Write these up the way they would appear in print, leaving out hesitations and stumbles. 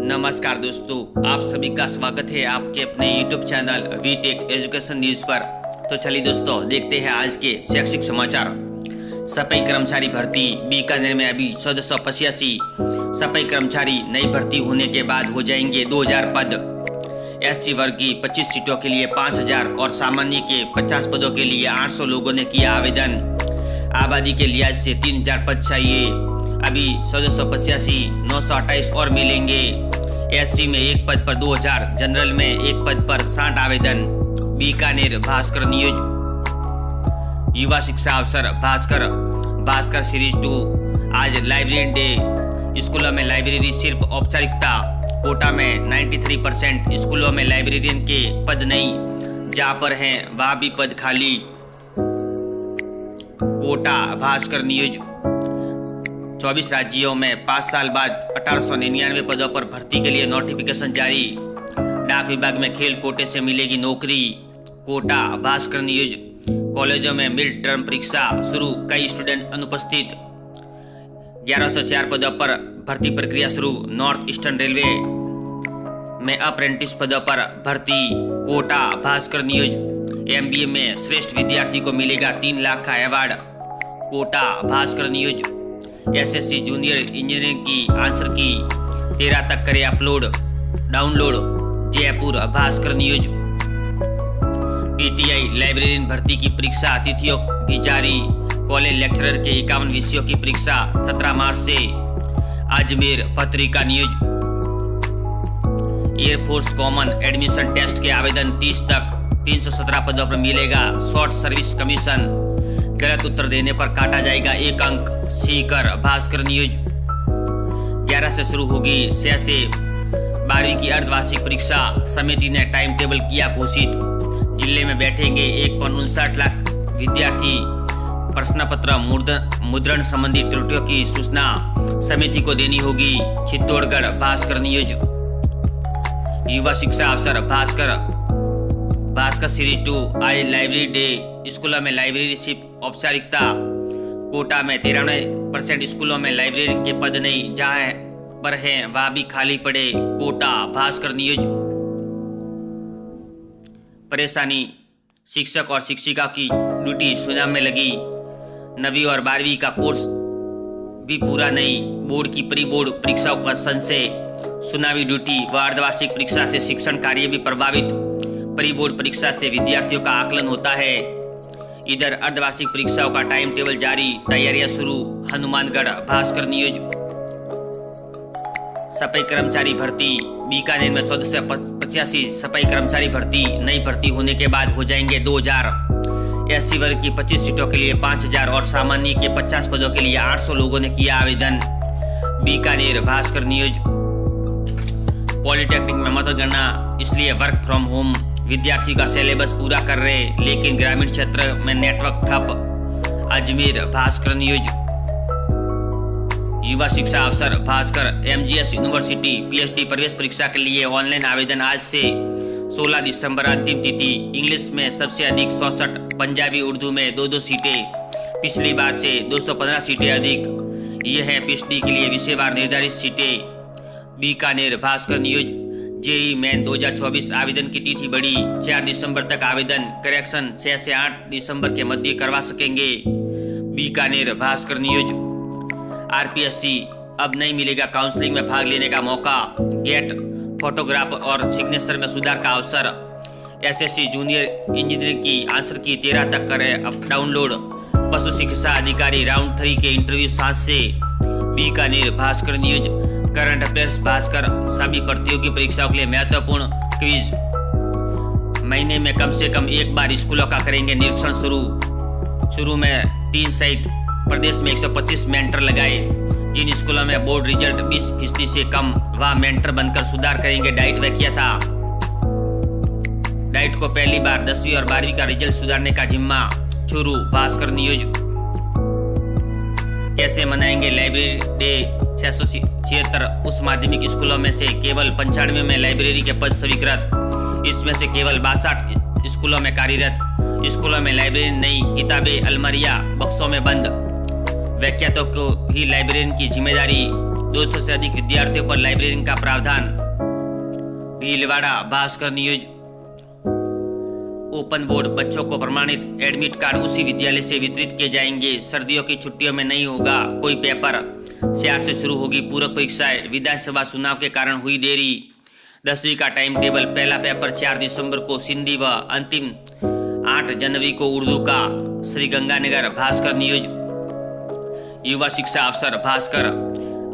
नमस्कार दोस्तों, आप सभी का स्वागत है आपके अपने YouTube channel Vtech education news पर। तो चलिए दोस्तों, देखते हैं आज के शैक्षिक समाचार। सफाई कर्मचारी भर्ती बीकानेर में अभी 1485 सफाई कर्मचारी नई भर्ती होने के बाद हो जाएंगे 2000 पद। SC वर्ग की 25 सीटों के लिए 5000 और सामान्य के 50 पदों के लिए 800 लोगों ने किया आवेदन। आबादी के लिहाज से 3000 पद चाहिए। अभी 1485, 928 और मिलेंगे। SC में एक पद पर 2000, जनरल में एक पद पर 60 आवेदन। बीकानेर भास्कर न्यूज। युवा शिक्षा अवसर भास्कर सीरीज 2। आज लाइब्रेरी डे। स्कूलों में लाइब्रेरी सिर्फ औपचारिकता। कोटा में 93% स्कूलों में लाइब्रेरियन के पद नहीं, जहाँ पर हैं वहाँ भी पद खाली। कोटा भास्कर न्यूज। 24 राज्यों में 5 साल बाद 1899 पदों पर भर्ती के लिए नोटिफिकेशन जारी। डाक विभाग में खेल कोटे से मिलेगी नौकरी। कोटा भास्कर न्यूज। कॉलेजों में मिड टर्म परीक्षा शुरू, कई स्टूडेंट अनुपस्थित। 1104 पदों पर भर्ती प्रक्रिया शुरू। नॉर्थ ईस्टर्न रेलवे में अप्रेंटिस पदों पर भर्ती। कोटा भास्कर न्यूज। MBA में श्रेष्ठ विद्यार्थी को मिलेगा 3 लाख का award. Kota Bhaskar news. SSC junior engineering की आंसर की 13 तक करे upload download. Jaipur Bhaskar news. PTI librarian भर्ती की परीक्षा तिथियों भी जारी। कॉलेज लेक्चरर के 51 विषयों की परीक्षा 17 मार्च से। Ajmer Patrika news. Air force common admission test के आवेदन 30 तक 317 पदों पर मिलेगा शॉर्ट सर्विस कमीशन। गलत उत्तर देने पर काटा जाएगा 1 अंक। सीकर भास्कर न्यूज। 11 से शुरू होगी 6 से 12वीं की अर्धवार्षिक परीक्षा। समिति ने टाइम टेबल किया घोषित। जिले में बैठेंगे 1.59 लाख विद्यार्थी। प्रश्न पत्र मुद्रण संबंधी त्रुटियों की सूचना समिति को देनी होगी। चित्तौड़गढ़ भास्कर न्यूज। युवा शिक्षा अवसर भास्कर सीरीज 2। आज लाइब्रेरी डे। स्कूलों में लाइब्रेरी सिर्फ औपचारिकता। कोटा में 93% स्कूलों में लाइब्रेरी के पद नहीं, जहाँ पर हैं वहाँ भी खाली पड़े। कोटा भास्कर न्यूज। परेशानी, शिक्षक और शिक्षिका की ड्यूटी सुनाम में लगी। 9वीं और 12वीं का कोर्स भी पूरा नहीं। बोर्ड की प्री बोर्ड परीक्षाओं का संशय। सुनामी ड्यूटी व अर्धवार्षिक परीक्षा से शिक्षण कार्य भी प्रभावित। प्री बोर्ड परीक्षा से विद्यार्थियों का आकलन होता है। इधर अर्धवार्षिक परीक्षाओं का टाइम टेबल जारी, तैयारियां शुरू। हनुमानगढ़ भास्कर न्यूज। सफाई कर्मचारी भर्ती बीकानेर में 1485 सफाई कर्मचारी भर्ती नई भर्ती होने के बाद हो जाएंगे 2000। SC वर्ग की 25 सीटों के लिए 5000 और सामान्य के 50 पदों के लिए 800 लोगों ने किया आवेदन। बीकानेर भास्कर न्यूज। पॉलिटेक्निक में मतगणना, इसलिए वर्क फ्रॉम होम। विद्यार्थी का सिलेबस पूरा कर रहे, लेकिन ग्रामीण क्षेत्र में नेटवर्क ठप। अजमेर भास्कर न्यूज। युवा शिक्षा अवसर भास्कर। MGS यूनिवर्सिटी PhD प्रवेश परीक्षा के लिए ऑनलाइन आवेदन आज से 16 दिसंबर अंतिम तिथि। इंग्लिश में सबसे अधिक 66, पंजाबी उर्दू में 2-2 सीटें। पिछली बार से 215 सीटें अधिक। ये है PhD के लिए विषयवार निर्धारित सीटें। Bikaner Bhaskar news. JEE main 2024 आवेदन की तिथि बढ़ी। 4 दिसंबर तक आवेदन। करेक्शन 6 से 8 दिसंबर के मध्य करवा सकेंगे। बीकानेर भास्कर न्यूज। RPSC अब नहीं मिलेगा काउंसलिंग में भाग लेने का मौका। गेट फोटोग्राफ और सिग्नेचर में सुधार का अवसर। SSC जूनियर इंजीनियरिंग की आंसर की 13 तक करे अब डाउनलोड। पशु चिकित्सा अधिकारी राउंड 3 के इंटरव्यू 7 से। Bikaner Bhaskar news. Current affairs Bhaskar. सभी प्रतियोगी परीक्षाओं के लिए महत्वपूर्ण क्विज। महीने में कम से कम एक बार स्कूलों का करेंगे निरीक्षण शुरू में 3 सहित प्रदेश में 125 मेंटर लगाए। जिन स्कूलों में बोर्ड रिजल्ट 20% से कम, वह मेंटर बनकर सुधार करेंगे। डाइट वे किया था। डाइट को पहली बार 10वीं और 12वीं का रिजल्ट सुधारने का जिम्मा शुरू। भास्कर न्यूज। कैसे मनाएंगे लाइब्रेरी डे? 676 उच्च माध्यमिक स्कूलों में से केवल 95 में लाइब्रेरी के पद स्वीकृत। इसमें से केवल 62 स्कूलों में कार्यरत। स्कूलों में लाइब्रेरी नई, किताबें अलमारियां बक्सों में बंद। व्याख्यातों को ही लाइब्रेरियन की जिम्मेदारी। 200 से अधिक विद्यार्थियों पर लाइब्रेरी का प्रावधान। Bhilwara Bhaskar news. Open board बच्चों को प्रमाणित एडमिट कार्ड उसी विद्यालय से वितरित किए जाएंगे। सर्दियों की छुट्टियों में नहीं होगा कोई पेपर। 4 से शुरू होगी पूरक परीक्षाएं। विधानसभा चुनाव के कारण हुई देरी। 10वीं का टाइम टेबल। पहला पेपर 4 दिसंबर को सिंधी व अंतिम 8 जनवरी को उर्दू का। श्री गंगानगर भास्कर न्यूज। युवा शिक्षा अफसर भास्कर।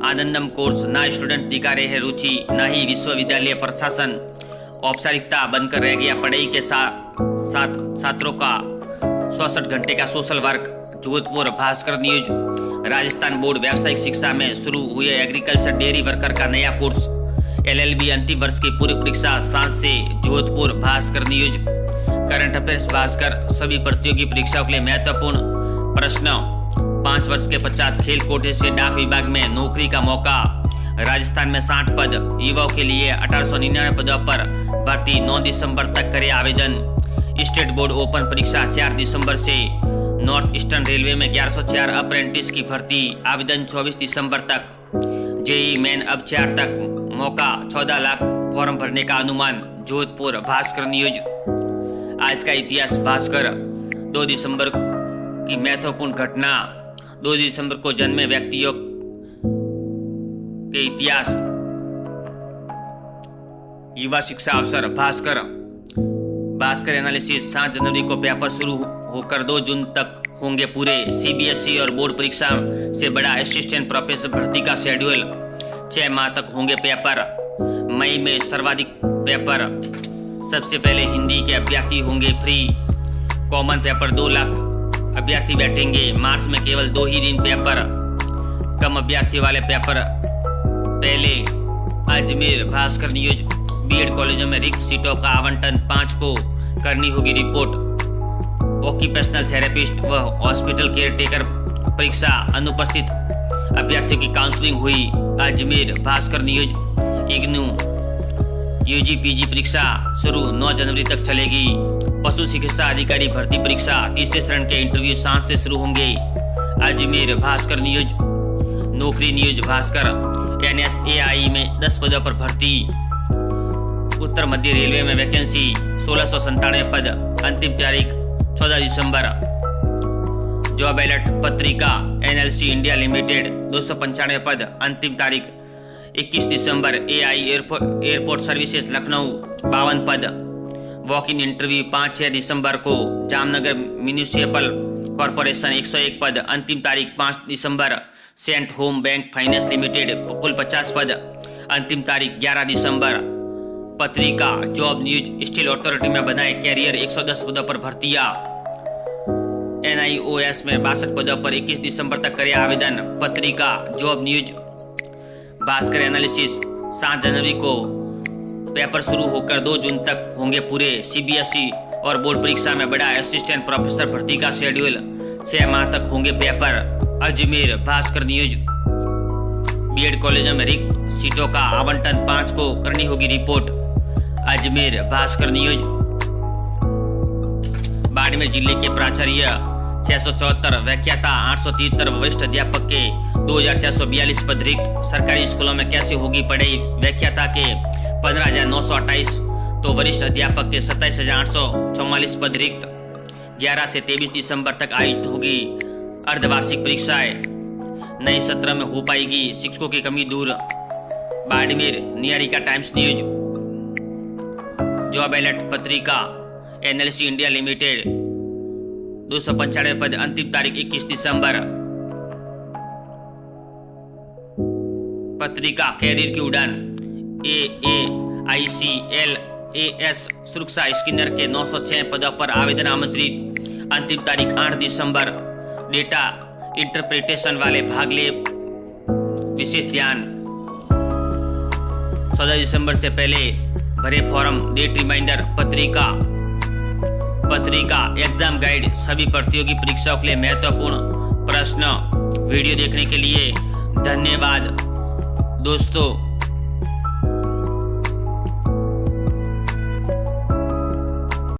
आनंदम कोर्स ना स्टूडेंट दिखा रहे हैं रुचि, ना ही विश्वविद्यालय प्रशासन। औपचारिकता बनकर रह गया पढ़ाई के साथ छात्रों का 66 घंटे का social work. Jodhpur Bhaskar news. Rajasthan board व्यावसायिक शिक्षा में शुरू हुए एग्रीकल्चर डेयरी वर्कर का नया कोर्स। LLB अंतिम वर्ष की पूरी परीक्षा 7 से। Jodhpur Bhaskar news. Current affairs Bhaskar. सभी प्रतियोगी परीक्षाओं के लिए महत्वपूर्ण प्रश्न। 5 वर्ष के पश्चात खेल कोटे से डाक विभाग में नौकरी का मौका। राजस्थान में 60 पद। युवाओं के लिए 1899 पदों पर भर्ती। 9 दिसंबर तक करे आवेदन। स्टेट बोर्ड ओपन परीक्षा 4 दिसंबर से। नॉर्थ ईस्टर्न रेलवे में 1104 अप्रेंटिस की भर्ती। आवेदन 24 दिसंबर तक। JEE मेन अब 4 तक मौका। 14 लाख फॉर्म भरने का अनुमान। जोधपुर भास्कर न्यूज। आज का इतिहास भास्कर। 2 दिसंबर की महत्वपूर्ण घटना। 2 दिसंबर को जन्मे व्यक्तियों के इतिहास। युवा शिक्षा अफसर भास्कर। भास्कर एनालिसिस। 7 जनवरी को पेपर शुरू होकर 2 जून तक होंगे पूरे। CBSE और बोर्ड परीक्षा से बड़ा असिस्टेंट प्रोफेसर भर्ती का शेड्यूल। 6 माह तक होंगे पेपर। मई में सर्वाधिक पेपर। सबसे पहले हिंदी के अभ्यर्थी होंगे फ्री। कॉमन पेपर 2 लाख अभ्यर्थी बैठेंगे। मार्च में केवल 2 ही दिन पेपर। कम अभ्यर्थी वाले पेपर पहले। अजमेर भास्कर न्यूज। BEd कॉलेजों में रिक्त सीटों का आवंटन 5 को करनी होगी रिपोर्ट। ऑक्यूपेशनल थेरेपिस्ट व हॉस्पिटल केयर टेकर परीक्षा अनुपस्थित अभ्यर्थियों की काउंसलिंग हुई। Ajmer Bhaskar news. IGNOU UG PG परीक्षा शुरू 9 जनवरी तक चलेगी। पशु चिकित्सा अधिकारी भर्ती परीक्षा 3रे चरण के इंटरव्यू 7 से शुरू होंगे। अजमेर भास्कर न्यूज। नौकरी न्यूज भास्कर। NSAI में 10 पदों पर भर्ती। उत्तर मध्य रेलवे में वैकेंसी 1697 पद। अंतिम तारीख 14 दिसंबर। जॉब अलर्ट पत्रिका। NLC इंडिया लिमिटेड 295 पद। अंतिम तारीख 21 दिसंबर। AI एयरपोर्ट सर्विसेज लखनऊ 52 पद। वॉक इन इंटरव्यू 5-6 दिसंबर को। जामनगर म्यूनिसिपल कॉरपोरेशन 101 पद। अंतिम तारीख 5 दिसंबर। सेंट होम बैंक फाइनेंस लिमिटेड कुल 50 पद। अंतिम तारीख 11 दिसंबर। पत्रिका जॉब न्यूज। स्टील अथॉरिटी में बनाए कैरियर 110 पदों पर भर्तियां। NIOS में 62 पदों पर 21 दिसंबर तक करे आवेदन। पत्रिका जॉब न्यूज। भास्कर एनालिसिस। 7 जनवरी को पेपर शुरू होकर 2 जून तक होंगे पूरे। CBSE और बोर्ड परीक्षा में बड़ा असिस्टेंट प्रोफेसर भर्ती का शेड्यूल। 6 माह तक होंगे paper. Ajmer Bhaskar news. BEd कॉलेजों में रिक्त सीटों का आवंटन 5 को करनी होगी रिपोर्ट। अजमेर भास्कर न्यूज। बाड़मेर जिले के प्राचार्य 674, व्याख्याता 873, वरिष्ठ अध्यापक के 2642 पद रिक्त। सरकारी स्कूलों में कैसे होगी पढ़ाई। व्याख्याता के 15928 तो वरिष्ठ अध्यापक के 27844 पद रिक्त। 11 से 23 दिसंबर तक आयोजित होगी अर्धवार्षिक परीक्षाएं। नए सत्र में हो पाएगी शिक्षकों की कमी दूर। Barmer Niharika times news. Job alert पत्रिका। NLC इंडिया लिमिटेड 295 पद। अंतिम तारीख 21 दिसंबर। पत्रिका कैरियर की उड़ान। AAICLAS सुरक्षा स्किनर के 906 पदों पर आवेदन आमंत्रित। अंतिम तारीख 8 दिसंबर। डेटा इंटरप्रिटेशन वाले भाग ले विशेष ध्यान। 14 दिसंबर से पहले भरे form. Date reminder. Patrika exam guide. सभी प्रतियोगी परीक्षाओं के लिए महत्वपूर्ण प्रश्न। वीडियो देखने के लिए धन्यवाद दोस्तों।